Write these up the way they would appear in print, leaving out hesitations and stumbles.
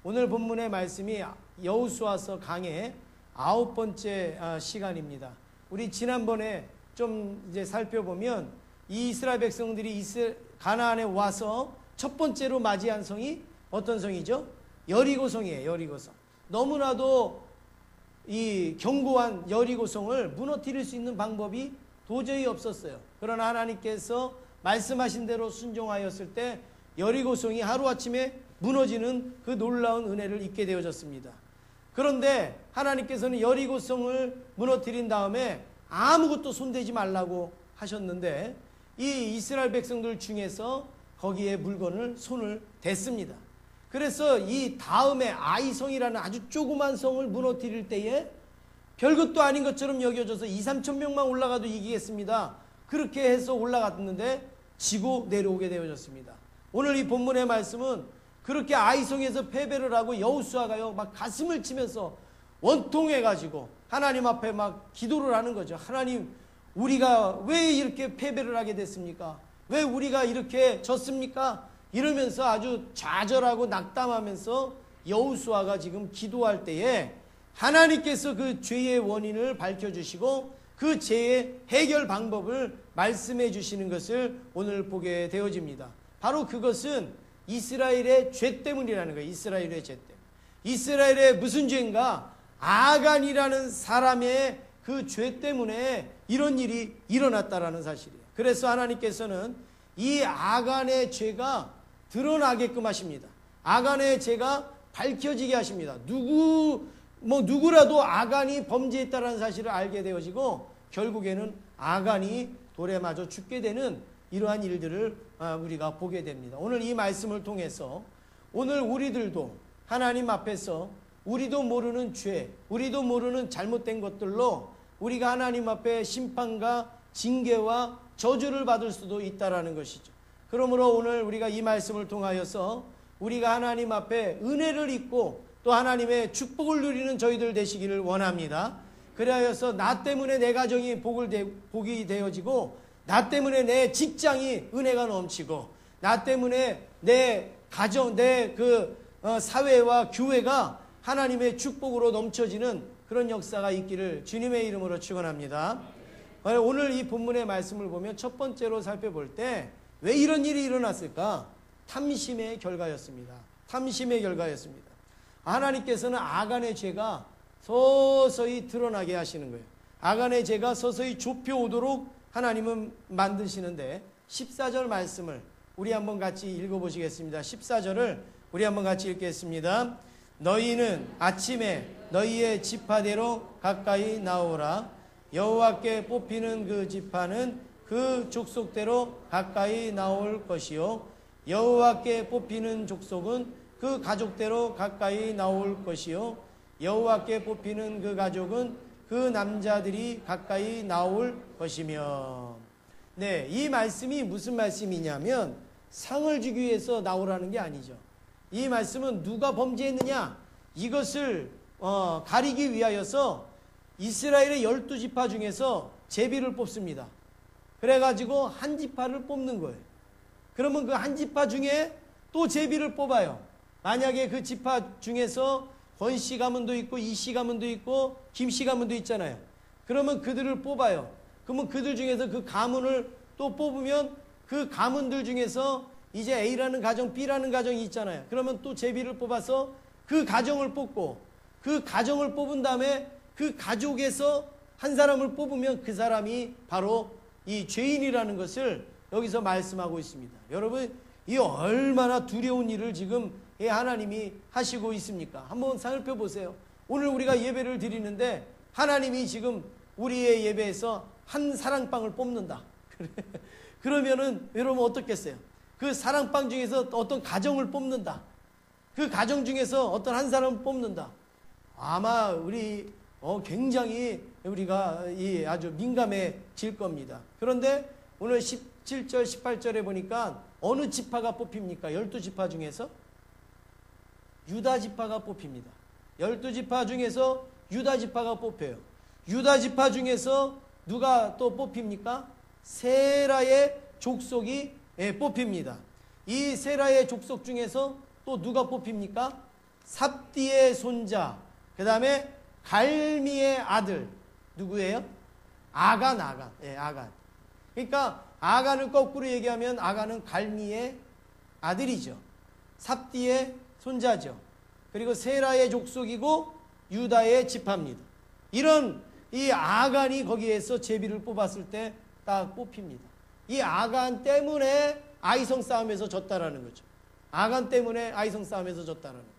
오늘 본문의 말씀이 여호수아서 강의 9번째 시간입니다. 우리 지난번에 좀 이제 살펴보면 이 이스라엘 백성들이 가나안에 와서 첫 번째로 맞이한 성이 어떤 성이죠? 여리고성이에요. 여리고성. 너무나도 이 견고한 여리고성을 무너뜨릴 수 있는 방법이 도저히 없었어요. 그러나 하나님께서 말씀하신 대로 순종하였을 때 여리고성이 하루아침에 무너지는 그 놀라운 은혜를 입게 되어졌습니다. 그런데 하나님께서는 여리고성을 무너뜨린 다음에 아무것도 손대지 말라고 하셨는데 이 이스라엘 백성들 중에서 거기에 물건을 손을 댔습니다. 그래서 이 다음에 아이성이라는 아주 조그만 성을 무너뜨릴 때에 별것도 아닌 것처럼 여겨져서 2~3천 명만 올라가도 이기겠습니다. 그렇게 해서 올라갔는데 지고 내려오게 되어졌습니다. 오늘 이 본문의 말씀은 그렇게 아이성에서 패배를 하고 여호수아가요 막 가슴을 치면서 원통해가지고 하나님 앞에 막 기도를 하는 거죠. 하나님, 우리가 왜 이렇게 패배를 하게 됐습니까? 왜 우리가 이렇게 졌습니까? 이러면서 아주 좌절하고 낙담하면서 여호수아가 지금 기도할 때에 하나님께서 그 죄의 원인을 밝혀주시고 그 죄의 해결 방법을 말씀해 주시는 것을 오늘 보게 되어집니다. 바로 그것은 이스라엘의 죄 때문이라는 거예요. 이스라엘의 죄 때문에. 이스라엘의 무슨 죄인가? 아간이라는 사람의 그 죄 때문에 이런 일이 일어났다라는 사실이에요. 그래서 하나님께서는 이 아간의 죄가 드러나게끔 하십니다. 아간의 죄가 밝혀지게 하십니다. 누구라도 아간이 범죄했다라는 사실을 알게 되어지고 결국에는 아간이 돌에 맞아 죽게 되는 이러한 일들을 우리가 보게 됩니다. 오늘 이 말씀을 통해서 오늘 우리들도 하나님 앞에서 우리도 모르는 죄, 우리도 모르는 잘못된 것들로 우리가 하나님 앞에 심판과 징계와 저주를 받을 수도 있다라는 것이죠. 그러므로 오늘 우리가 이 말씀을 통하여서 우리가 하나님 앞에 은혜를 입고 또 하나님의 축복을 누리는 저희들 되시기를 원합니다. 그래서 나 때문에 내 가정이 복이 되어지고 나 때문에 내 직장이 은혜가 넘치고 나 때문에 내 가정, 내 사회와 교회가 하나님의 축복으로 넘쳐지는 그런 역사가 있기를 주님의 이름으로 축원합니다. 오늘 이 본문의 말씀을 보면 첫 번째로 살펴볼 때 왜 이런 일이 일어났을까? 탐심의 결과였습니다. 탐심의 결과였습니다. 하나님께서는 아간의 죄가 서서히 드러나게 하시는 거예요. 아간의 죄가 서서히 좁혀오도록 하나님은 만드시는데 14절 말씀을 우리 한번 같이 읽어보시겠습니다. 14절을 우리 한번 같이 읽겠습니다. 너희는 아침에 너희의 지파대로 가까이 나오라. 여호와께 뽑히는 그 지파는 그 족속대로 가까이 나올 것이요 여호와께 뽑히는 족속은 그 가족대로 가까이 나올 것이요 여호와께 뽑히는 그 가족은 그 남자들이 가까이 나올 것이며. 네, 이 말씀이 무슨 말씀이냐면 상을 주기 위해서 나오라는 게 아니죠. 이 말씀은 누가 범죄했느냐 이것을 가리기 위하여서 이스라엘의 12지파 중에서 제비를 뽑습니다. 그래가지고 한 지파를 뽑는 거예요. 그러면 그 한 지파 중에 또 제비를 뽑아요. 만약에 그 지파 중에서 권씨 가문도 있고 이씨 가문도 있고 김씨 가문도 있잖아요. 그러면 그들을 뽑아요. 그러면 그들 중에서 그 가문을 또 뽑으면 그 가문들 중에서 이제 A라는 가정, B라는 가정이 있잖아요. 그러면 또 제비를 뽑아서 그 가정을 뽑고 그 가정을 뽑은 다음에 그 가족에서 한 사람을 뽑으면 그 사람이 바로 이 죄인이라는 것을 여기서 말씀하고 있습니다. 여러분, 이 얼마나 두려운 일을 지금 하나님이 하시고 있습니까? 한번 살펴보세요. 오늘 우리가 예배를 드리는데 하나님이 지금 우리의 예배에서 한 사랑방을 뽑는다. 그러면은 여러분 어떻겠어요? 그 사랑방 중에서 어떤 가정을 뽑는다. 그 가정 중에서 어떤 한 사람을 뽑는다. 아마 우리 굉장히 우리가 아주 민감해질 겁니다. 그런데 오늘 17절, 18절에 보니까 어느 지파가 뽑힙니까? 12지파 중에서? 유다 지파가 뽑힙니다. 12지파 중에서 유다 지파가 뽑혀요. 유다 지파 중에서 누가 또 뽑힙니까? 세라의 족속이 뽑힙니다. 이 세라의 족속 중에서 또 누가 뽑힙니까? 삽디의 손자, 그 다음에 갈미의 아들, 누구예요? 아간. 예, 아간. 그러니까 아간을 거꾸로 얘기하면 아간은 갈미의 아들이죠. 삽디의 손자죠. 그리고 세라의 족속이고 유다의 지파입니다. 이런 이 아간이 거기에서 제비를 뽑았을 때 딱 뽑힙니다. 이 아간 때문에 아이성 싸움에서 졌다라는 거죠. 아간 때문에 아이성 싸움에서 졌다라는 거죠.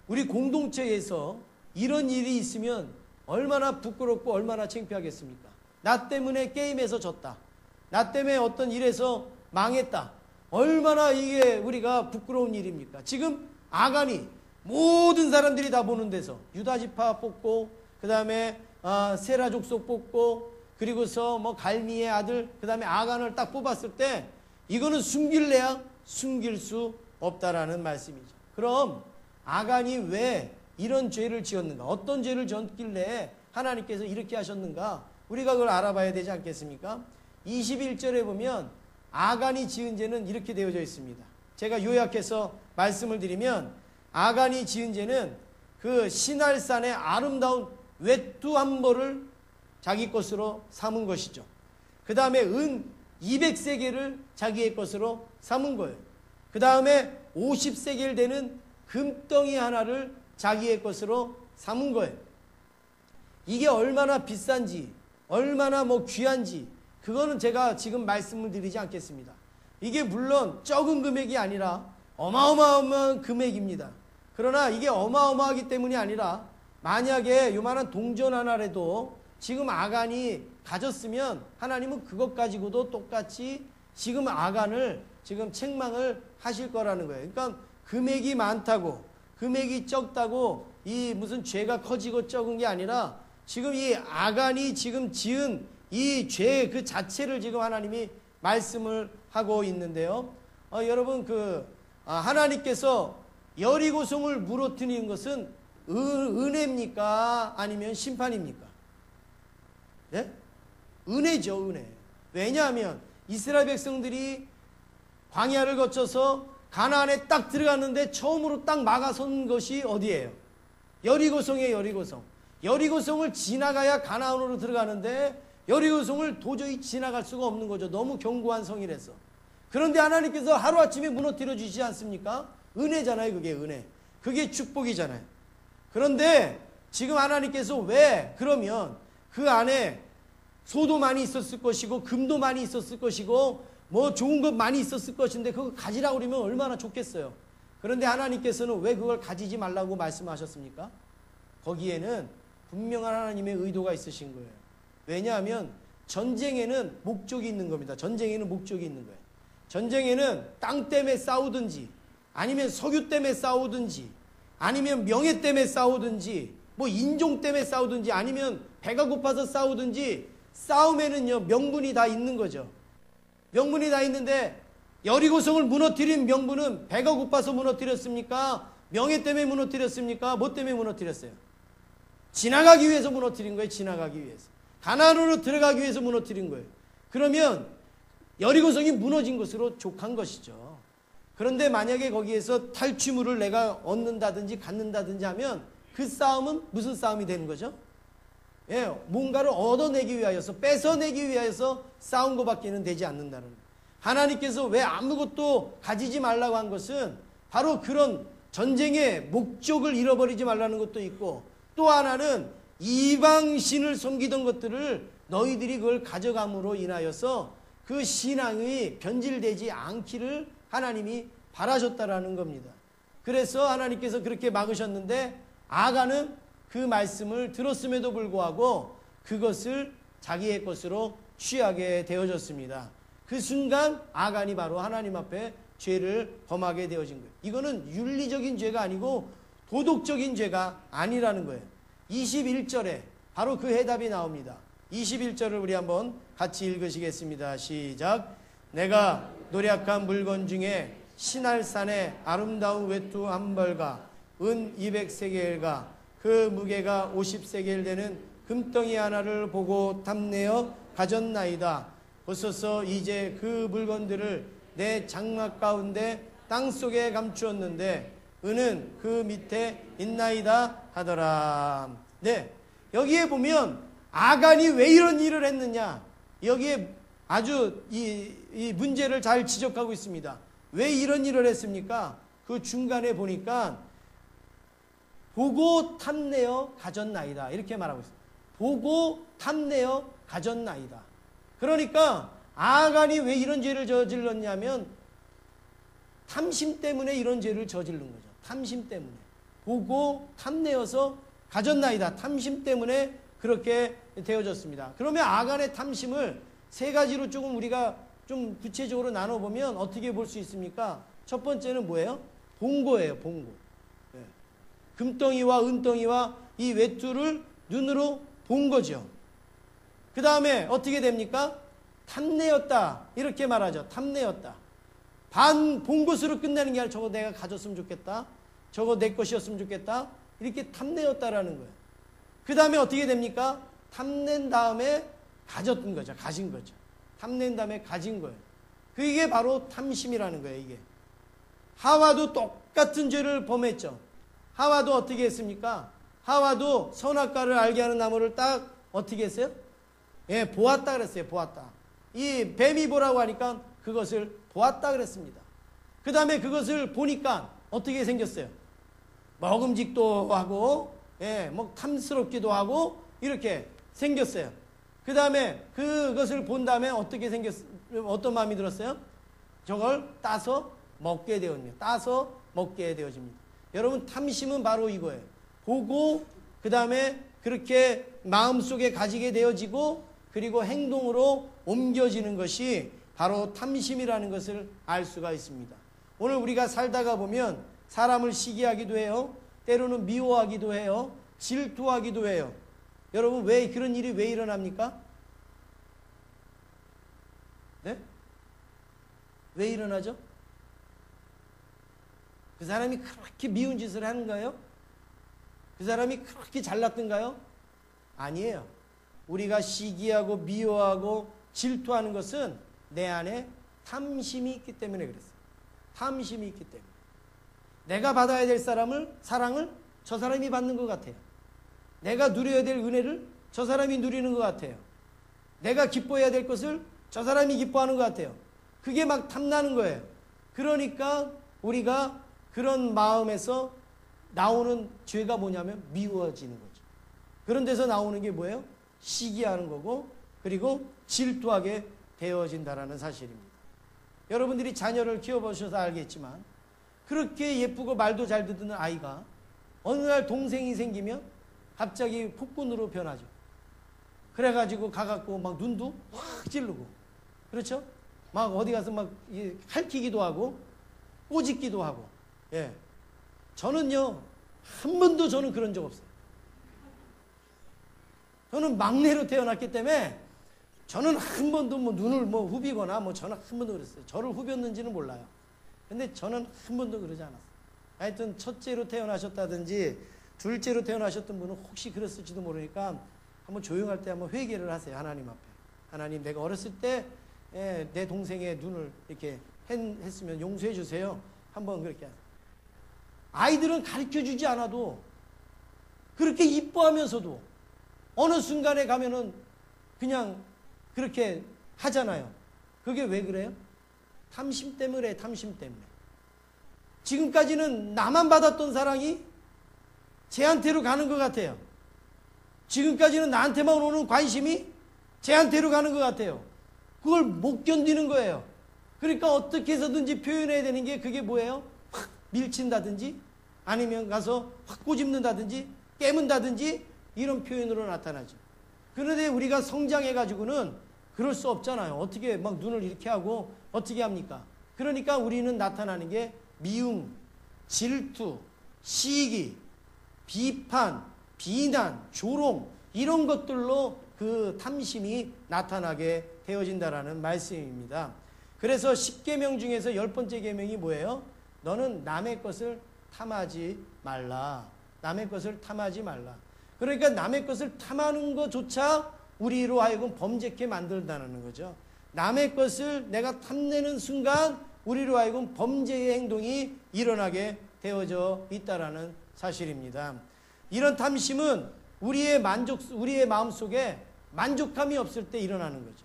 우리 공동체에서 이런 일이 있으면 얼마나 부끄럽고 얼마나 창피하겠습니까? 나 때문에 게임에서 졌다. 나 때문에 어떤 일에서 망했다. 얼마나 이게 우리가 부끄러운 일입니까? 지금 아간이 모든 사람들이 다 보는 데서 유다지파 뽑고, 그 다음에 세라 족속 뽑고, 그리고서 뭐 갈미의 아들, 그 다음에 아간을 딱 뽑았을 때 이거는 숨길래야 숨길 수 없다라는 말씀이죠. 그럼 아간이 왜 이런 죄를 지었는가? 어떤 죄를 지었길래 하나님께서 이렇게 하셨는가? 우리가 그걸 알아봐야 되지 않겠습니까? 21절에 보면 아간이 지은 죄는 이렇게 되어져 있습니다. 제가 요약해서 말씀을 드리면, 아간이 지은 죄는 그 시날산의 아름다운 외투 한 벌을 자기 것으로 삼은 것이죠. 그 다음에 은 200세겔을 자기의 것으로 삼은 거예요. 그 다음에 50세겔 되는 금덩이 하나를 자기의 것으로 삼은 거예요. 이게 얼마나 비싼지, 얼마나 뭐 귀한지, 그거는 제가 지금 말씀을 드리지 않겠습니다. 이게 물론 적은 금액이 아니라 어마어마한 금액입니다. 그러나 이게 어마어마하기 때문이 아니라, 만약에 요만한 동전 하나라도 지금 아간이 가졌으면 하나님은 그것 가지고도 똑같이 지금 아간을 지금 책망을 하실 거라는 거예요. 그러니까 금액이 많다고, 금액이 적다고 이 무슨 죄가 커지고 적은 게 아니라, 지금 이 아간이 지금 지은 이 죄 그 자체를 지금 하나님이 말씀을 하고 있는데요. 여러분, 하나님께서 여리고성을 무너뜨리는 것은 은혜입니까? 아니면 심판입니까? 예? 은혜죠, 은혜. 왜냐하면 이스라엘 백성들이 광야를 거쳐서 가나안에 딱 들어갔는데 처음으로 딱 막아선 것이 어디예요? 여리고성이에요, 여리고성. 여리고성을 지나가야 가나안으로 들어가는데 여리고성을 도저히 지나갈 수가 없는 거죠. 너무 견고한 성이라서. 그런데 하나님께서 하루아침에 무너뜨려 주시지 않습니까? 은혜잖아요, 그게 은혜. 그게 축복이잖아요. 그런데 지금 하나님께서 왜 그러면 그 안에 소도 많이 있었을 것이고 금도 많이 있었을 것이고 뭐 좋은 것 많이 있었을 것인데 그거 가지라고 그러면 얼마나 좋겠어요. 그런데 하나님께서는 왜 그걸 가지지 말라고 말씀하셨습니까? 거기에는 분명한 하나님의 의도가 있으신 거예요. 왜냐하면 전쟁에는 목적이 있는 겁니다. 전쟁에는 목적이 있는 거예요. 전쟁에는 땅 때문에 싸우든지, 아니면 석유 때문에 싸우든지, 아니면 명예 때문에 싸우든지, 뭐 인종 때문에 싸우든지, 아니면 배가 고파서 싸우든지, 싸움에는요 명분이 다 있는 거죠. 명분이 다 있는데 여리고성을 무너뜨린 명분은 배가 고파서 무너뜨렸습니까? 명예 때문에 무너뜨렸습니까? 뭐 때문에 무너뜨렸어요? 지나가기 위해서 무너뜨린 거예요. 지나가기 위해서. 가나안으로 들어가기 위해서 무너뜨린 거예요. 그러면 여리고성이 무너진 것으로 족한 것이죠. 그런데 만약에 거기에서 탈취물을 내가 얻는다든지 갖는다든지 하면 그 싸움은 무슨 싸움이 되는 거죠? 예, 뭔가를 얻어내기 위하여서, 뺏어내기 위하여서 싸운 것밖에는 되지 않는다는 거예요. 하나님께서 왜 아무것도 가지지 말라고 한 것은 바로 그런 전쟁의 목적을 잃어버리지 말라는 것도 있고, 또 하나는 이방신을 섬기던 것들을 너희들이 그걸 가져감으로 인하여서 그 신앙이 변질되지 않기를 하나님이 바라셨다라는 겁니다. 그래서 하나님께서 그렇게 막으셨는데 아간은 그 말씀을 들었음에도 불구하고 그것을 자기의 것으로 취하게 되어졌습니다. 그 순간 아간이 바로 하나님 앞에 죄를 범하게 되어진 거예요. 이거는 윤리적인 죄가 아니고 도덕적인 죄가 아니라는 거예요. 21절에 바로 그 해답이 나옵니다. 21절을 우리 한번 같이 읽으시겠습니다. 시작. 내가 노략한 물건 중에 시날산의 아름다운 외투 한 벌과 은 200세겔과 그 무게가 50세겔 되는 금덩이 하나를 보고 탐내어 가졌나이다. 보소서 이제 그 물건들을 내 장막 가운데 땅속에 감추었는데 은은 그 밑에 있나이다 하더라. 네, 여기에 보면 아간이 왜 이런 일을 했느냐, 여기에 아주 이 문제를 잘 지적하고 있습니다. 왜 이런 일을 했습니까? 그 중간에 보니까 보고 탐내어 가졌나이다 이렇게 말하고 있습니다. 보고 탐내어 가졌나이다. 그러니까 아간이 왜 이런 죄를 저질렀냐면 탐심 때문에 이런 죄를 저지른 거죠. 탐심 때문에. 보고 탐내어서 가졌나이다. 탐심 때문에 그렇게 되어졌습니다. 그러면 아간의 탐심을 세 가지로 조금 우리가 좀 구체적으로 나눠보면 어떻게 볼 수 있습니까? 첫 번째는 뭐예요? 본거예요. 본거. 네. 금덩이와 은덩이와 이 외투를 눈으로 본 거죠. 그 다음에 어떻게 됩니까? 탐내었다 이렇게 말하죠. 탐내었다. 본 것으로 끝내는 게 아니라 저거 내가 가졌으면 좋겠다, 저거 내 것이었으면 좋겠다, 이렇게 탐내었다라는 거예요. 그 다음에 어떻게 됩니까? 탐낸 다음에 가졌던 거죠. 가진 거죠. 탐낸 다음에 가진 거예요. 그게 바로 탐심이라는 거예요. 이게 하와도 똑같은 죄를 범했죠. 하와도 어떻게 했습니까? 하와도 선악과를 알게 하는 나무를 딱 어떻게 했어요? 예, 보았다 그랬어요. 보았다. 이 뱀이 보라고 하니까 그것을 보았다 그랬습니다. 그 다음에 그것을 보니까 어떻게 생겼어요? 먹음직도 하고, 예, 뭐 탐스럽기도 하고 이렇게 생겼어요. 그 다음에 그것을 본 다음에 어떻게 어떤 마음이 들었어요? 저걸 따서 먹게 되어집니다. 따서 먹게 되어집니다. 여러분, 탐심은 바로 이거예요. 보고 그 다음에 그렇게 마음속에 가지게 되어지고 그리고 행동으로 옮겨지는 것이 바로 탐심이라는 것을 알 수가 있습니다. 오늘 우리가 살다가 보면 사람을 시기하기도 해요. 때로는 미워하기도 해요. 질투하기도 해요. 여러분, 왜 그런 일이 왜 일어납니까? 네? 왜 일어나죠? 그 사람이 그렇게 미운 짓을 하는가요? 그 사람이 그렇게 잘났던가요? 아니에요. 우리가 시기하고 미워하고 질투하는 것은 내 안에 탐심이 있기 때문에 그랬어요. 탐심이 있기 때문에. 내가 받아야 될 사랑을 저 사람이 받는 것 같아요. 내가 누려야 될 은혜를 저 사람이 누리는 것 같아요. 내가 기뻐해야 될 것을 저 사람이 기뻐하는 것 같아요. 그게 막 탐나는 거예요. 그러니까 우리가 그런 마음에서 나오는 죄가 뭐냐면 미워지는 거죠. 그런 데서 나오는 게 뭐예요? 시기하는 거고 그리고 질투하게 되어진다라는 사실입니다. 여러분들이 자녀를 키워보셔서 알겠지만 그렇게 예쁘고 말도 잘 듣는 아이가 어느 날 동생이 생기면 갑자기 폭군으로 변하죠. 그래가지고 가갖고 막 눈도 확 찌르고, 그렇죠? 막 어디 가서 막 핥히기도 하고 꼬집기도 하고. 예, 저는요 한 번도 저는 그런 적 없어요. 저는 막내로 태어났기 때문에 저는 한 번도 뭐 눈을 뭐 후비거나 뭐 저는 한 번도 그랬어요. 저를 후볐는지는 몰라요. 근데 저는 한 번도 그러지 않았어요. 하여튼 첫째로 태어나셨다든지 둘째로 태어나셨던 분은 혹시 그랬을지도 모르니까 한번 조용할 때 한번 회개를 하세요. 하나님 앞에. 하나님, 내가 어렸을 때 내 동생의 눈을 이렇게 했으면 용서해 주세요. 한번 그렇게 하세요. 아이들은 가르쳐주지 않아도 그렇게 이뻐하면서도 어느 순간에 가면은 그냥 그렇게 하잖아요. 그게 왜 그래요? 탐심 때문에, 탐심 때문에. 지금까지는 나만 받았던 사랑이 쟤한테로 가는 것 같아요. 지금까지는 나한테만 오는 관심이 쟤한테로 가는 것 같아요. 그걸 못 견디는 거예요. 그러니까 어떻게 해서든지 표현해야 되는 게 그게 뭐예요? 확 밀친다든지 아니면 가서 확 꼬집는다든지 깨문다든지 이런 표현으로 나타나죠. 그런데 우리가 성장해가지고는 그럴 수 없잖아요. 어떻게 막 눈을 이렇게 하고 어떻게 합니까? 그러니까 우리는 나타나는 게 미움, 질투, 시기, 비판, 비난, 조롱 이런 것들로 그 탐심이 나타나게 되어진다라는 말씀입니다. 그래서 10계명 중에서 10번째 계명이 뭐예요? 너는 남의 것을 탐하지 말라. 남의 것을 탐하지 말라. 그러니까 남의 것을 탐하는 것조차 우리로 하여금 범죄케 만든다는 거죠. 남의 것을 내가 탐내는 순간 우리로 하여금 범죄의 행동이 일어나게 되어져 있다라는 사실입니다. 이런 탐심은 우리의 마음속에 만족함이 없을 때 일어나는 거죠.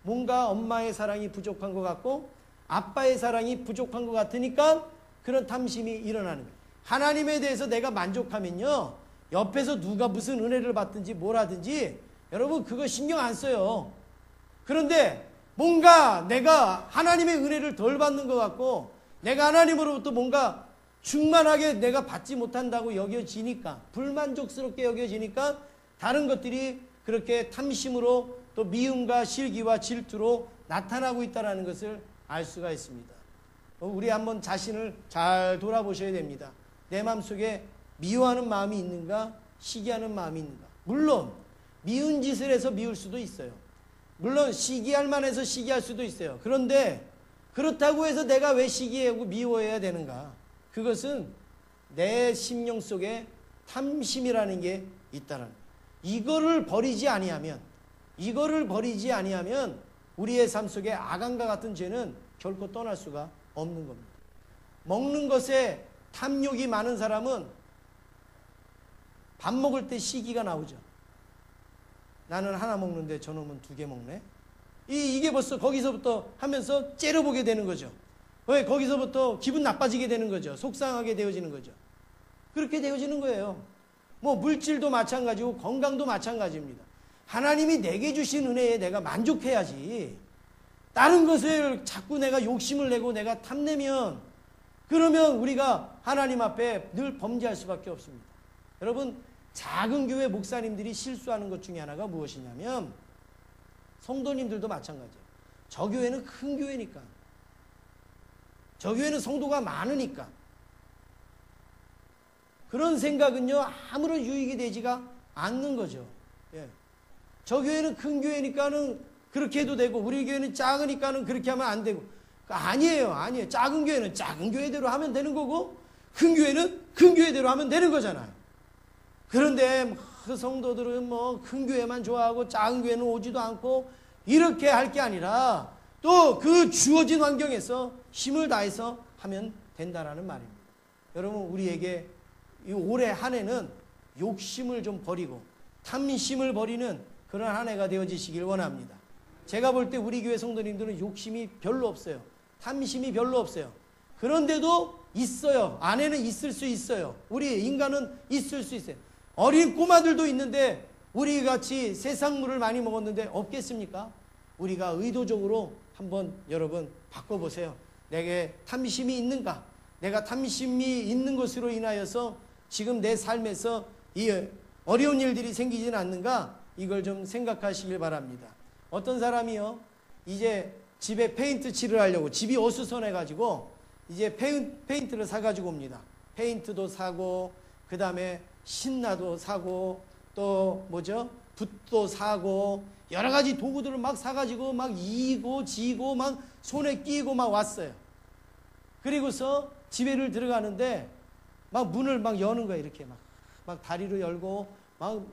뭔가 엄마의 사랑이 부족한 것 같고 아빠의 사랑이 부족한 것 같으니까 그런 탐심이 일어나는 거예요. 하나님에 대해서 내가 만족하면요, 옆에서 누가 무슨 은혜를 받든지 뭘 하든지 여러분 그거 신경 안 써요. 그런데 뭔가 내가 하나님의 은혜를 덜 받는 것 같고 내가 하나님으로부터 뭔가 충만하게 내가 받지 못한다고 여겨지니까, 불만족스럽게 여겨지니까 다른 것들이 그렇게 탐심으로 또 미움과 실기와 질투로 나타나고 있다는 것을 알 수가 있습니다. 우리 한번 자신을 잘 돌아보셔야 됩니다. 내 마음속에 미워하는 마음이 있는가, 시기하는 마음이 있는가. 물론 미운 짓을 해서 미울 수도 있어요. 물론 시기할 만해서 시기할 수도 있어요. 그런데 그렇다고 해서 내가 왜 시기하고 미워해야 되는가? 그것은 내 심령 속에 탐심이라는 게 있다는 거예요. 이거를 버리지 아니하면 우리의 삶 속에 악함과 같은 죄는 결코 떠날 수가 없는 겁니다. 먹는 것에 탐욕이 많은 사람은 밥 먹을 때 시기가 나오죠. 나는 하나 먹는데 저놈은 2개 먹네. 이게 벌써 거기서부터 하면서 째려보게 되는 거죠. 왜? 거기서부터 기분 나빠지게 되는 거죠. 속상하게 되어지는 거죠. 그렇게 되어지는 거예요. 뭐 물질도 마찬가지고 건강도 마찬가지입니다. 하나님이 내게 주신 은혜에 내가 만족해야지. 다른 것을 자꾸 내가 욕심을 내고 내가 탐내면, 그러면 우리가 하나님 앞에 늘 범죄할 수밖에 없습니다. 여러분, 작은 교회 목사님들이 실수하는 것 중에 하나가 무엇이냐면, 성도님들도 마찬가지예요. 저 교회는 큰 교회니까, 저 교회는 성도가 많으니까, 그런 생각은요 아무런 유익이 되지가 않는 거죠. 예. 저 교회는 큰 교회니까는 그렇게 해도 되고 우리 교회는 작으니까는 그렇게 하면 안 되고. 아니에요. 작은 교회는 작은 교회대로 하면 되는 거고 큰 교회는 큰 교회대로 하면 되는 거잖아요. 그런데 그 성도들은 뭐 큰 교회만 좋아하고 작은 교회는 오지도 않고 이렇게 할 게 아니라 또 그 주어진 환경에서 힘을 다해서 하면 된다라는 말입니다. 여러분, 우리에게 이 올해 한 해는 욕심을 좀 버리고 탐심을 버리는 그런 한 해가 되어지시길 원합니다. 제가 볼 때 우리 교회 성도님들은 욕심이 별로 없어요. 탐심이 별로 없어요. 그런데도 있어요. 안에는 있을 수 있어요. 우리 인간은 있을 수 있어요. 어린 꼬마들도 있는데 우리 같이 세상물을 많이 먹었는데 없겠습니까? 우리가 의도적으로 한번 여러분 바꿔보세요. 내게 탐심이 있는가? 내가 탐심이 있는 것으로 인하여서 지금 내 삶에서 이 어려운 일들이 생기지는 않는가? 이걸 좀 생각하시길 바랍니다. 어떤 사람이요, 이제 집에 페인트 칠을 하려고 집이 어수선해가지고 이제 페인트를 사가지고 옵니다. 페인트도 사고 그 다음에 신나도 사고 또 뭐죠? 붓도 사고 여러 가지 도구들을 막 사가지고 막 이고 지고 막 손에 끼고 막 왔어요. 그리고서 집에를 들어가는데 막 문을 막 여는 거예요. 이렇게 막 다리로 열고 막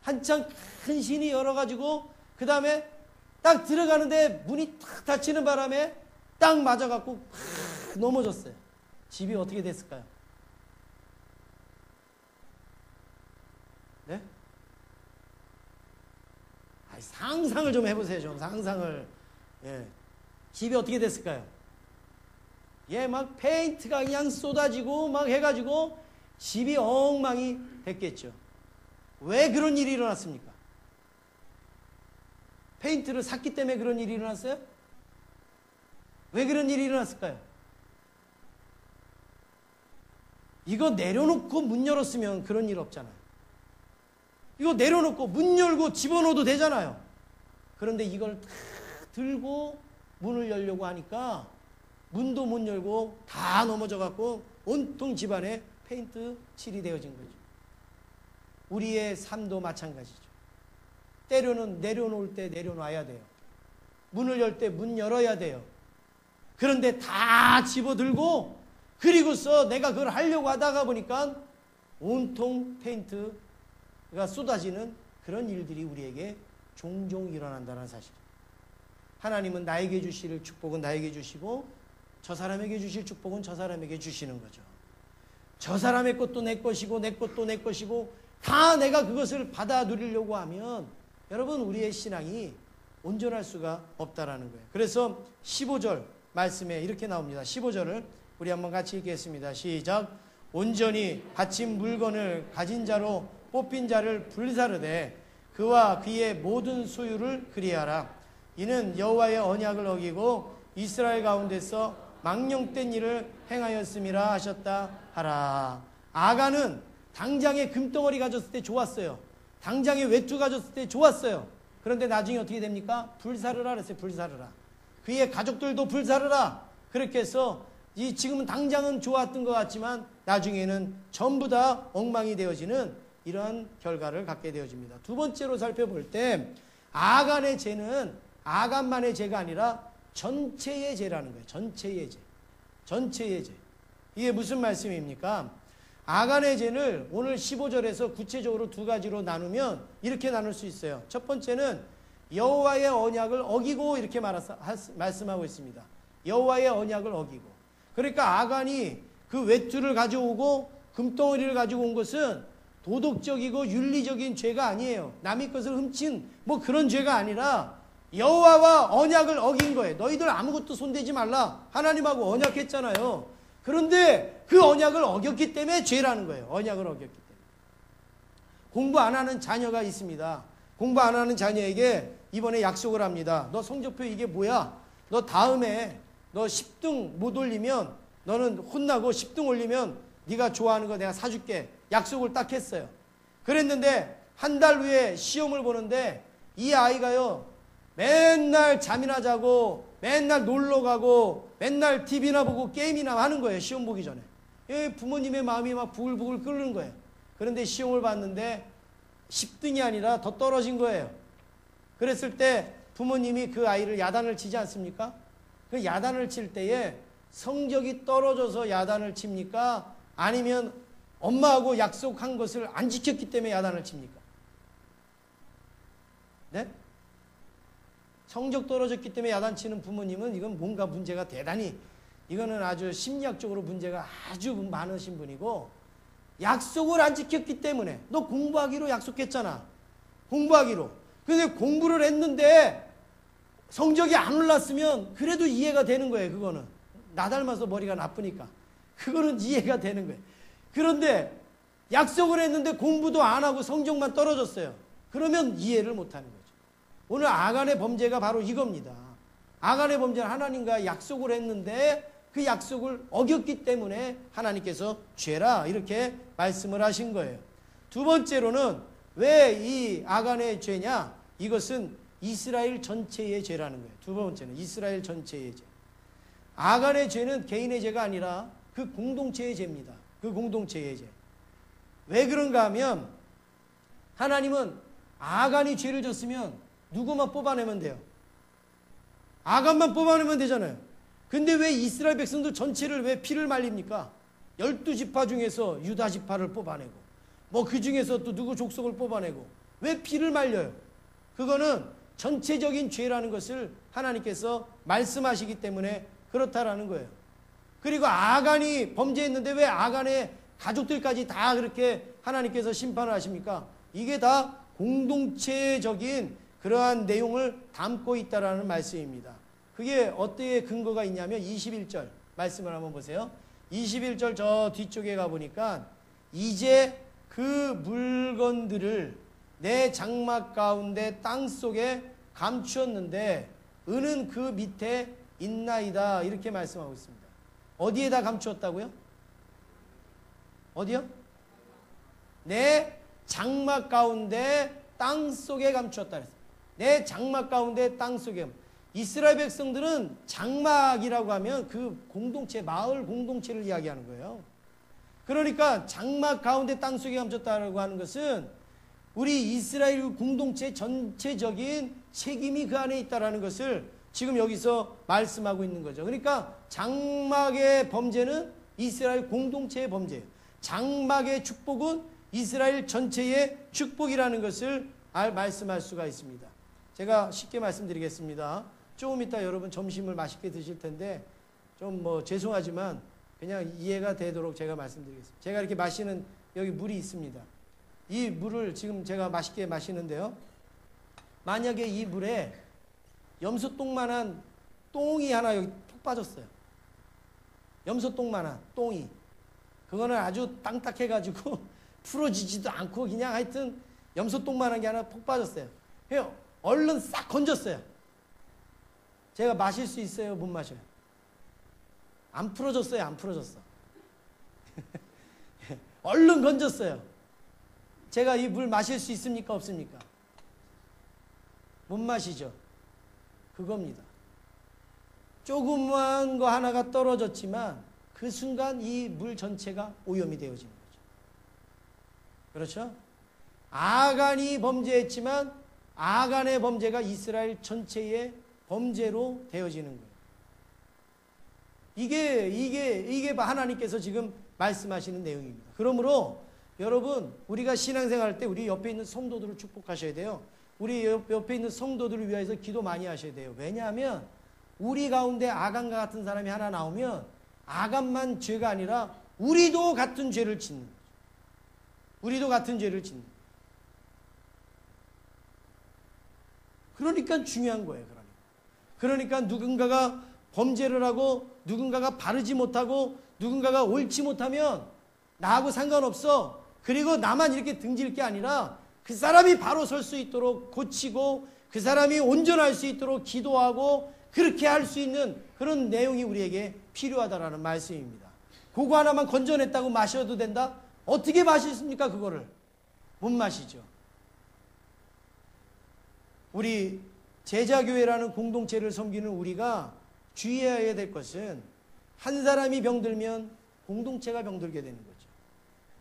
한참 큰 신이 열어가지고 그 다음에 딱 들어가는데 문이 탁 닫히는 바람에 딱 맞아갖고 넘어졌어요. 집이 어떻게 됐을까요? 네? 상상을 좀 해보세요. 좀 상상을. 예. 집이 어떻게 됐을까요? 예, 막 페인트가 그냥 쏟아지고 막 해가지고 집이 엉망이 됐겠죠. 왜 그런 일이 일어났습니까? 페인트를 샀기 때문에 그런 일이 일어났어요? 왜 그런 일이 일어났을까요? 이거 내려놓고 문 열었으면 그런 일 없잖아요. 이거 내려놓고 문 열고 집어넣어도 되잖아요. 그런데 이걸 다 들고 문을 열려고 하니까 문도 못 열고 다 넘어져갖고 온통 집안에 페인트 칠이 되어진 거죠. 우리의 삶도 마찬가지죠. 때로는 내려놓을 때 내려놔야 돼요. 문을 열 때 문 열어야 돼요. 그런데 다 집어들고 그리고서 내가 그걸 하려고 하다가 보니까 온통 페인트가 쏟아지는 그런 일들이 우리에게 종종 일어난다는 사실. 하나님은 나에게 주실 축복은 나에게 주시고 저 사람에게 주실 축복은 저 사람에게 주시는 거죠. 저 사람의 것도 내 것이고 내 것도 내 것이고 다 내가 그것을 받아 누리려고 하면 여러분 우리의 신앙이 온전할 수가 없다라는 거예요. 그래서 15절 말씀에 이렇게 나옵니다. 15절을 우리 한번 같이 읽겠습니다. 시작. 온전히 바친 물건을 가진 자로 뽑힌 자를 불사르되 그와 그의 모든 소유를 그리하라. 이는 여호와의 언약을 어기고 이스라엘 가운데서 망령된 일을 행하였음이라 하셨다 하라. 아간은 당장에 금덩어리 가졌을 때 좋았어요. 당장에 외투 가졌을 때 좋았어요. 그런데 나중에 어떻게 됩니까? 불사르라 그랬어요. 불사르라. 그의 가족들도 불사르라. 그렇게 해서 지금은 당장은 좋았던 것 같지만 나중에는 전부 다 엉망이 되어지는 이러한 결과를 갖게 되어집니다. 두 번째로 살펴볼 때 아간의 죄는 아간만의 죄가 아니라 전체의 죄라는 거예요. 전체의 죄. 전체의 죄. 이게 무슨 말씀입니까? 아간의 죄를 오늘 15절에서 구체적으로 두 가지로 나누면 이렇게 나눌 수 있어요. 첫 번째는 여호와의 언약을 어기고 이렇게 말씀하고 있습니다. 여호와의 언약을 어기고. 그러니까 아간이 그 외투를 가져오고 금덩어리를 가지고 온 것은 도덕적이고 윤리적인 죄가 아니에요. 남의 것을 훔친 뭐 그런 죄가 아니라 여호와와 언약을 어긴 거예요. 너희들 아무것도 손대지 말라. 하나님하고 언약했잖아요. 그런데 그 언약을 어겼기 때문에 죄라는 거예요. 언약을 어겼기 때문에. 공부 안 하는 자녀가 있습니다. 공부 안 하는 자녀에게 이번에 약속을 합니다. 너 성적표 이게 뭐야? 너 다음에 너 10등 못 올리면 너는 혼나고 10등 올리면 네가 좋아하는 거 내가 사줄게. 약속을 딱 했어요. 그랬는데 한 달 후에 시험을 보는데 이 아이가요 맨날 잠이나 자고 맨날 놀러 가고 맨날 TV나 보고 게임이나 하는 거예요. 시험 보기 전에. 부모님의 마음이 막 부글부글 끓는 거예요. 그런데 시험을 봤는데 10등이 아니라 더 떨어진 거예요. 그랬을 때 부모님이 그 아이를 야단을 치지 않습니까? 그 야단을 칠 때에 성적이 떨어져서 야단을 칩니까? 아니면 엄마하고 약속한 것을 안 지켰기 때문에 야단을 칩니까? 네? 성적 떨어졌기 때문에 야단치는 부모님은 이건 뭔가 문제가 대단히 이거는 아주 심리학적으로 문제가 아주 많으신 분이고 약속을 안 지켰기 때문에 너 공부하기로 약속했잖아. 공부하기로. 근데 공부를 했는데 성적이 안 올랐으면 그래도 이해가 되는 거예요. 그거는. 나 닮아서 머리가 나쁘니까. 그거는 이해가 되는 거예요. 그런데 약속을 했는데 공부도 안 하고 성적만 떨어졌어요. 그러면 이해를 못하는 거죠. 오늘 아간의 범죄가 바로 이겁니다. 아간의 범죄는 하나님과 약속을 했는데 그 약속을 어겼기 때문에 하나님께서 죄라 이렇게 말씀을 하신 거예요. 두 번째로는 왜 이 아간의 죄냐? 이것은 이스라엘 전체의 죄라는 거예요. 두 번째는 이스라엘 전체의 죄. 아간의 죄는 개인의 죄가 아니라 그 공동체의 죄입니다. 그 공동체의 죄. 왜 그런가 하면 하나님은 아간이 죄를 졌으면 누구만 뽑아내면 돼요. 아간만 뽑아내면 되잖아요. 근데 왜 이스라엘 백성들 전체를 왜 피를 말립니까? 12지파 중에서 유다 지파를 뽑아내고 뭐 그 중에서 또 누구 족속을 뽑아내고 왜 피를 말려요? 그거는 전체적인 죄라는 것을 하나님께서 말씀하시기 때문에 그렇다라는 거예요. 그리고 아간이 범죄했는데 왜 아간의 가족들까지 다 그렇게 하나님께서 심판을 하십니까? 이게 다 공동체적인 그러한 내용을 담고 있다라는 말씀입니다. 그게 어떻게 근거가 있냐면 21절 말씀을 한번 보세요. 21절 저 뒤쪽에 가보니까 이제 그 물건들을 내 장막 가운데 땅속에 감추었는데 은은 그 밑에 있나이다 이렇게 말씀하고 있습니다. 어디에다 감추었다고요? 어디요? 내 장막 가운데 땅속에 감추었다 그랬어요. 내 장막 가운데 땅속에. 이스라엘 백성들은 장막이라고 하면 그 공동체, 마을 공동체를 이야기하는 거예요. 그러니까 장막 가운데 땅속에 감췄다라고 하는 것은 우리 이스라엘 공동체 전체적인 책임이 그 안에 있다라는 것을 지금 여기서 말씀하고 있는 거죠. 그러니까 장막의 범죄는 이스라엘 공동체의 범죄예요. 장막의 축복은 이스라엘 전체의 축복이라는 것을 말씀할 수가 있습니다. 제가 쉽게 말씀드리겠습니다. 조금 이따 여러분 점심을 맛있게 드실 텐데 좀 뭐 죄송하지만 그냥 이해가 되도록 제가 말씀드리겠습니다. 제가 이렇게 마시는 여기 물이 있습니다. 이 물을 지금 제가 맛있게 마시는데요. 만약에 이 물에 염소똥만한 똥이 하나 여기 푹 빠졌어요. 염소똥만한 똥이. 그거는 아주 땅딱해가지고 풀어지지도 않고 그냥 하여튼 염소똥만한 게 하나 푹 빠졌어요. 그냥 얼른 싹 건졌어요. 제가 마실 수 있어요? 못 마셔요? 안 풀어졌어요? 안 풀어졌어? 얼른 건졌어요. 제가 이 물 마실 수 있습니까? 없습니까? 못 마시죠? 그겁니다. 조그만 거 하나가 떨어졌지만 그 순간 이 물 전체가 오염이 되어지는 거죠. 그렇죠? 아간이 범죄했지만 아간의 범죄가 이스라엘 전체의 범죄로 되어지는 거예요. 이게 하나님께서 지금 말씀하시는 내용입니다. 그러므로 여러분, 우리가 신앙생활 때 우리 옆에 있는 성도들을 축복하셔야 돼요. 우리 옆에 있는 성도들을 위해서 기도 많이 하셔야 돼요. 왜냐하면 우리 가운데 아간과 같은 사람이 하나 나오면 아간만 죄가 아니라 우리도 같은 죄를 짓는 거죠. 우리도 같은 죄를 짓는 거죠. 그러니까 중요한 거예요. 그러니까 누군가가 범죄를 하고 누군가가 바르지 못하고 누군가가 옳지 못하면 나하고 상관없어. 그리고 나만 이렇게 등질 게 아니라 그 사람이 바로 설 수 있도록 고치고 그 사람이 온전할 수 있도록 기도하고 그렇게 할 수 있는 그런 내용이 우리에게 필요하다라는 말씀입니다. 그거 하나만 건져냈다고 마셔도 된다? 어떻게 마시십니까? 그거를 못 마시죠. 우리 제자교회라는 공동체를 섬기는 우리가 주의해야 될 것은 한 사람이 병들면 공동체가 병들게 되는 거죠.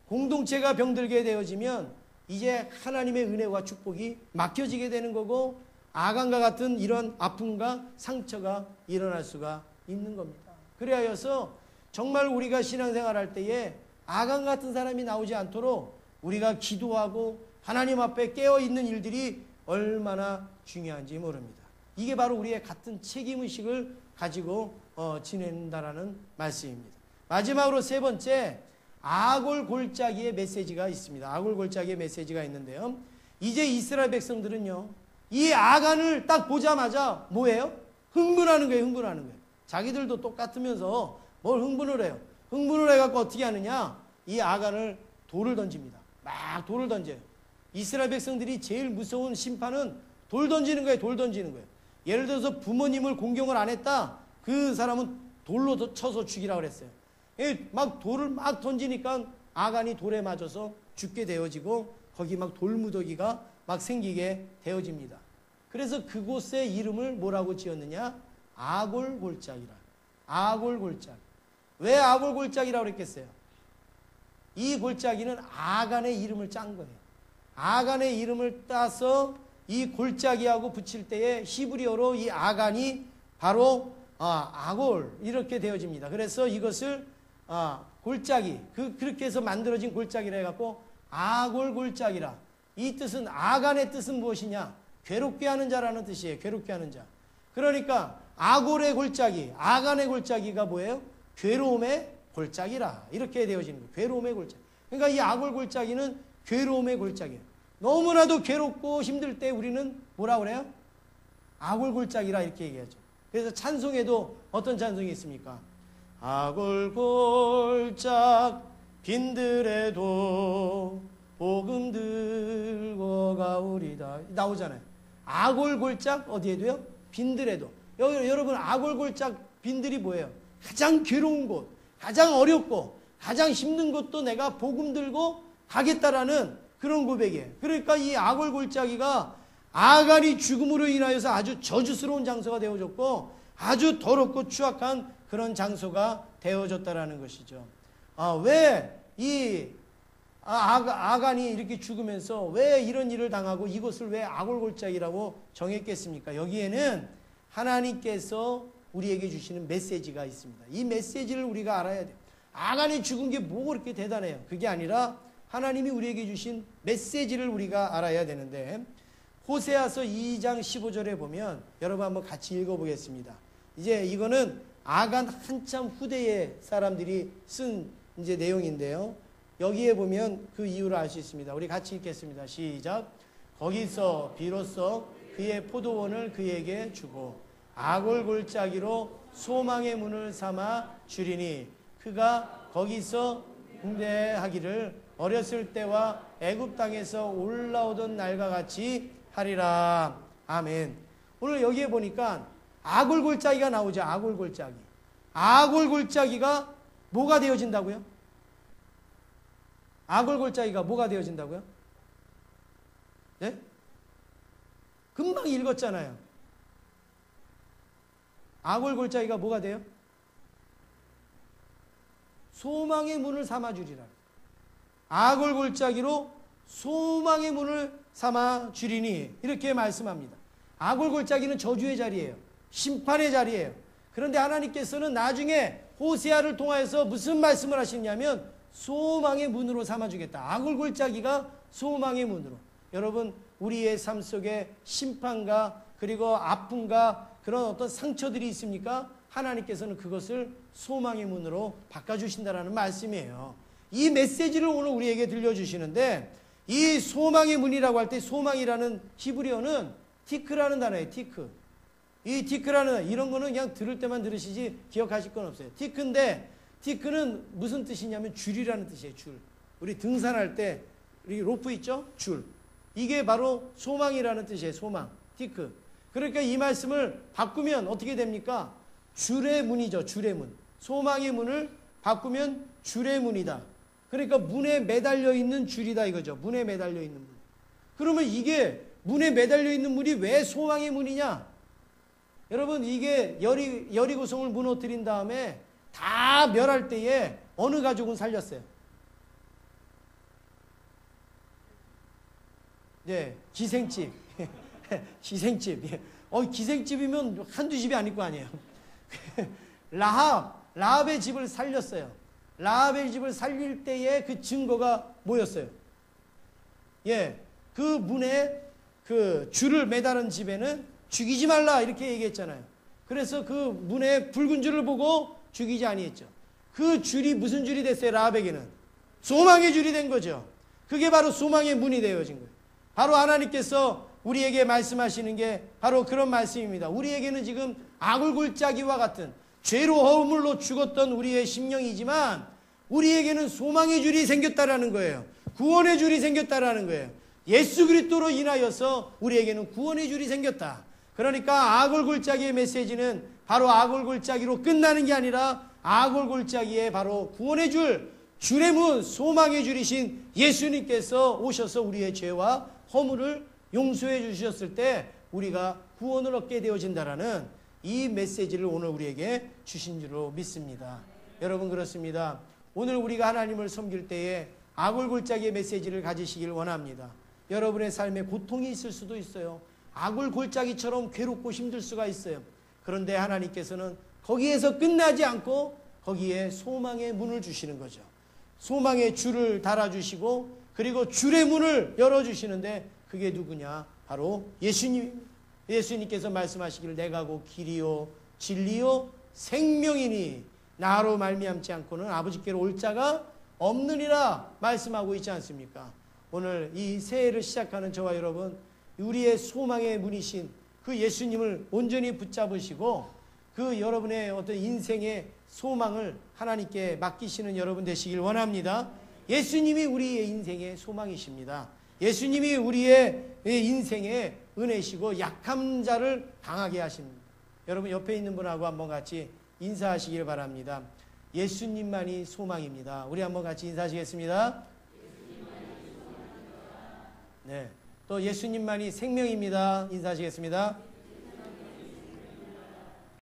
공동체가 병들게 되어지면 이제 하나님의 은혜와 축복이 막혀지게 되는 거고 아간과 같은 이런 아픔과 상처가 일어날 수가 있는 겁니다. 그래서 정말 우리가 신앙생활할 때에 아간 같은 사람이 나오지 않도록 우리가 기도하고 하나님 앞에 깨어있는 일들이 얼마나 중요한지 모릅니다. 이게 바로 우리의 같은 책임의식을 가지고 지낸다라는 말씀입니다. 마지막으로 세 번째, 아골골짜기의 메시지가 있습니다. 아골골짜기의 메시지가 있는데요. 이제 이스라엘 백성들은요, 이 아간을 딱 보자마자 뭐예요? 흥분하는 거예요. 흥분하는 거예요. 자기들도 똑같으면서 뭘 흥분을 해요? 흥분을 해갖고 어떻게 하느냐? 이 아간을 돌을 던집니다. 막 돌을 던져요. 이스라엘 백성들이 제일 무서운 심판은 돌 던지는 거예요. 돌 던지는 거예요. 예를 들어서 부모님을 공경을 안 했다. 그 사람은 돌로 쳐서 죽이라고 그랬어요. 막 돌을 막 던지니까 아간이 돌에 맞아서 죽게 되어지고 거기 막 돌무더기가 막 생기게 되어집니다. 그래서 그곳의 이름을 뭐라고 지었느냐? 아골골짜기라. 아골골짜기. 왜 아골골짜기라고 그랬겠어요? 이 골짜기는 아간의 이름을 짠 거예요. 아간의 이름을 따서 이 골짜기하고 붙일 때에 히브리어로 이 아간이 바로 아골 이렇게 되어집니다. 그래서 이것을 골짜기 그렇게 해서 만들어진 골짜기라 해갖고 아골골짜기라. 이 뜻은 아간의 뜻은 무엇이냐? 괴롭게 하는 자라는 뜻이에요. 괴롭게 하는 자. 그러니까 아골의 골짜기, 아간의 골짜기가 뭐예요? 괴로움의 골짜기라. 이렇게 되어지는 거예요. 괴로움의 골짜기. 그러니까 이 아골골짜기는 괴로움의 골짜기예요. 너무나도 괴롭고 힘들 때 우리는 뭐라 그래요? 아골골짜기라 이렇게 얘기하죠. 그래서 찬송에도 어떤 찬송이 있습니까? 아골골짝 빈들에도 복음 들고 가오리다 나오잖아요. 아골골짝 어디에도요? 빈들에도. 여러분 아골골짝 빈들이 뭐예요? 가장 괴로운 곳, 가장 어렵고 가장 힘든 곳도 내가 복음 들고 가겠다라는 그런 고백이에요. 그러니까 이 아골골짜기가 아간이 죽음으로 인하여서 아주 저주스러운 장소가 되어졌고 아주 더럽고 추악한 그런 장소가 되어졌다라는 것이죠. 왜 이 아간이 이렇게 죽으면서 왜 이런 일을 당하고 이것을 왜 아골골짜기라고 정했겠습니까? 여기에는 하나님께서 우리에게 주시는 메시지가 있습니다. 이 메시지를 우리가 알아야 돼요. 아간이 죽은 게 뭐 그렇게 대단해요? 그게 아니라 하나님이 우리에게 주신 메시지를 우리가 알아야 되는데 호세아서 2장 15절에 보면 여러분 한번 같이 읽어보겠습니다. 이제 이거는 아간 한참 후대의 사람들이 쓴 이제 내용인데요. 여기에 보면 그 이유를 알 수 있습니다. 우리 같이 읽겠습니다. 시작. 거기서 비로소 그의 포도원을 그에게 주고 악을 골짜기로 소망의 문을 삼아 주리니 그가 거기서 군대하기를 어렸을 때와 애굽 땅에서 올라오던 날과 같이 하리라. 아멘. 오늘 여기에 보니까 악을 골짜기가 나오죠. 악을 골짜기. 악을 골짜기가 뭐가 되어진다고요? 악을 골짜기가 뭐가 되어진다고요? 네? 금방 읽었잖아요. 악을 골짜기가 뭐가 돼요? 소망의 문을 삼아주리라. 악을 골짜기로 소망의 문을 삼아주리니 이렇게 말씀합니다. 악을 골짜기는 저주의 자리예요. 심판의 자리예요. 그런데 하나님께서는 나중에 호세아를 통하여서 무슨 말씀을 하시냐면 소망의 문으로 삼아주겠다. 악을 골짜기가 소망의 문으로. 여러분 우리의 삶 속에 심판과 그리고 아픔과 그런 어떤 상처들이 있습니까? 하나님께서는 그것을 소망의 문으로 바꿔주신다라는 말씀이에요. 이 메시지를 오늘 우리에게 들려주시는데 이 소망의 문이라고 할 때 소망이라는 히브리어는 티크라는 단어예요. 티크. 이 티크라는 이런 거는 그냥 들을 때만 들으시지 기억하실 건 없어요. 티크인데 티크는 무슨 뜻이냐면 줄이라는 뜻이에요. 줄. 우리 등산할 때 우리 로프 있죠? 줄. 이게 바로 소망이라는 뜻이에요. 소망. 티크. 그러니까 이 말씀을 바꾸면 어떻게 됩니까? 줄의 문이죠. 줄의 문. 소망의 문을 바꾸면 줄의 문이다. 그러니까 문에 매달려 있는 줄이다 이거죠. 문에 매달려 있는 문. 그러면 이게 문에 매달려 있는 문이 왜 소망의 문이냐? 여러분 이게 여리고성을 무너뜨린 다음에 다 멸할 때에 어느 가족은 살렸어요? 네, 기생집. 기생집. 기생집이면 한두 집이 아닐 거 아니에요. 라합의 집을 살렸어요. 라합의 집을 살릴 때의 그 증거가 뭐였어요? 예, 그 문에 그 줄을 매다는 집에는 죽이지 말라 이렇게 얘기했잖아요. 그래서 그 문에 붉은 줄을 보고 죽이지 아니했죠. 그 줄이 무슨 줄이 됐어요? 라합에게는 소망의 줄이 된 거죠. 그게 바로 소망의 문이 되어진 거예요. 바로 하나님께서 우리에게 말씀하시는 게 바로 그런 말씀입니다. 우리에게는 지금 악을 골짜기와 같은 죄로 허물로 죽었던 우리의 심령이지만 우리에게는 소망의 줄이 생겼다라는 거예요. 구원의 줄이 생겼다라는 거예요. 예수 그리스도로 인하여서 우리에게는 구원의 줄이 생겼다. 그러니까 악을 골짜기의 메시지는 바로 악을 골짜기로 끝나는 게 아니라 악을 골짜기에 바로 구원의 줄, 줄의 문, 소망의 줄이신 예수님께서 오셔서 우리의 죄와 허물을 용서해 주셨을 때 우리가 구원을 얻게 되어진다라는 이 메시지를 오늘 우리에게 주신 줄로 믿습니다. 여러분 그렇습니다. 오늘 우리가 하나님을 섬길 때에 악을 골짜기의 메시지를 가지시길 원합니다. 여러분의 삶에 고통이 있을 수도 있어요. 악을 골짜기처럼 괴롭고 힘들 수가 있어요. 그런데 하나님께서는 거기에서 끝나지 않고 거기에 소망의 문을 주시는 거죠. 소망의 줄을 달아주시고 그리고 줄의 문을 열어주시는데 그게 누구냐? 바로 예수님입니다. 예수님께서 말씀하시기를 내가 곧 길이요 진리요 생명이니 나로 말미암지 않고는 아버지께로 올 자가 없느니라 말씀하고 있지 않습니까? 오늘 이 새해를 시작하는 저와 여러분 우리의 소망의 문이신 그 예수님을 온전히 붙잡으시고 그 여러분의 어떤 인생의 소망을 하나님께 맡기시는 여러분 되시길 원합니다. 예수님이 우리의 인생의 소망이십니다. 예수님이 우리의 인생의 은혜시고 약한 자를 강하게 하십니다. 여러분 옆에 있는 분하고 한번 같이 인사하시길 바랍니다. 예수님만이 소망입니다. 우리 한번 같이 인사하시겠습니다. 네, 또 예수님만이 생명입니다. 인사하시겠습니다.